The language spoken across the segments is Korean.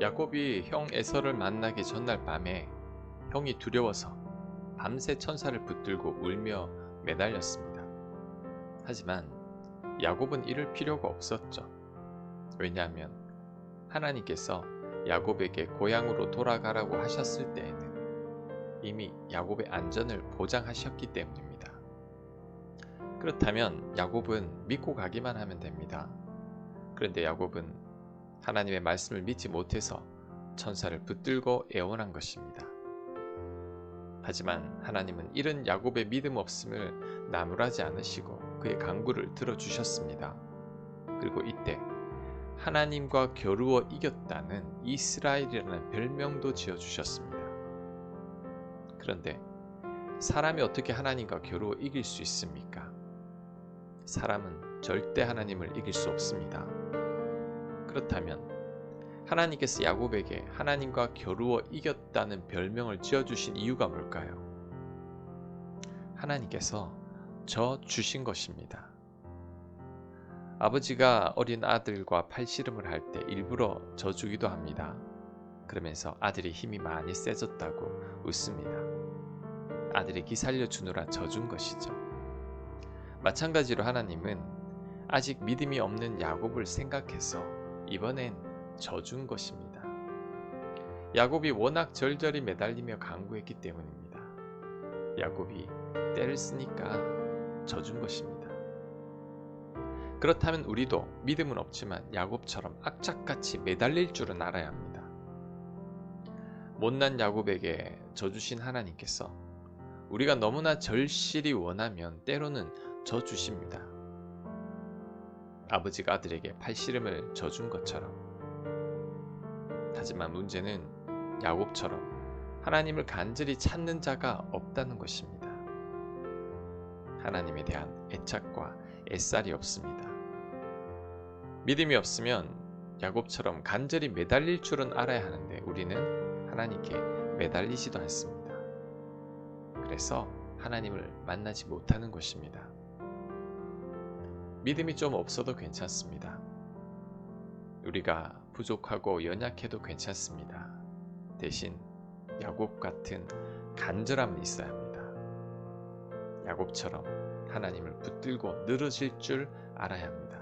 야곱이 형 에서를 만나기 전날 밤에 형이 두려워서 밤새 천사를 붙들고 울며 매달렸습니다. 하지만 야곱은 이럴 필요가 없었죠. 왜냐하면 하나님께서 야곱에게 고향으로 돌아가라고 하셨을 때에는 이미 야곱의 안전을 보장하셨기 때문입니다. 그렇다면 야곱은 믿고 가기만 하면 됩니다. 그런데 야곱은 하나님의 말씀을 믿지 못해서 천사를 붙들고 애원한 것입니다. 하지만 하나님은 이런 야곱의 믿음 없음을 나무라지 않으시고 그의 간구를 들어주셨습니다. 그리고 이때 하나님과 겨루어 이겼다는 이스라엘이라는 별명도 지어주셨습니다. 그런데 사람이 어떻게 하나님과 겨루어 이길 수 있습니까? 사람은 절대 하나님을 이길 수 없습니다. 그렇다면 하나님께서 야곱에게 하나님과 겨루어 이겼다는 별명을 지어주신 이유가 뭘까요? 하나님께서 저 주신 것입니다. 아버지가 어린 아들과 팔씨름을 할 때 일부러 져주기도 합니다. 그러면서 아들이 힘이 많이 세졌다고 웃습니다. 아들이 기살려 주느라 져준 것이죠. 마찬가지로 하나님은 아직 믿음이 없는 야곱을 생각해서 이번엔 져준 것입니다. 야곱이 워낙 절절히 매달리며 간구했기 때문입니다. 야곱이 때를 쓰니까 져준 것입니다. 그렇다면 우리도 믿음은 없지만 야곱처럼 악착같이 매달릴 줄은 알아야 합니다. 못난 야곱에게 져주신 하나님께서 우리가 너무나 절실히 원하면 때로는 져주십니다. 아버지가 아들에게 팔씨름을 져준 것처럼. 하지만 문제는 야곱처럼 하나님을 간절히 찾는 자가 없다는 것입니다. 하나님에 대한 애착과 애살이 없습니다. 믿음이 없으면 야곱처럼 간절히 매달릴 줄은 알아야 하는데 우리는 하나님께 매달리지도 않습니다. 그래서 하나님을 만나지 못하는 것입니다. 믿음이 좀 없어도 괜찮습니다. 우리가 부족하고 연약해도 괜찮습니다. 대신 야곱 같은 간절함은 있어야 합니다. 야곱처럼 하나님을 붙들고 늘어질 줄 알아야 합니다.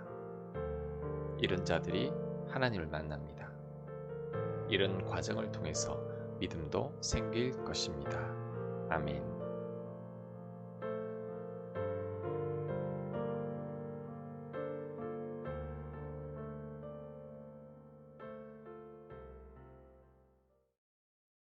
이런 자들이 하나님을 만납니다. 이런 과정을 통해서 믿음도 생길 것입니다. 아멘.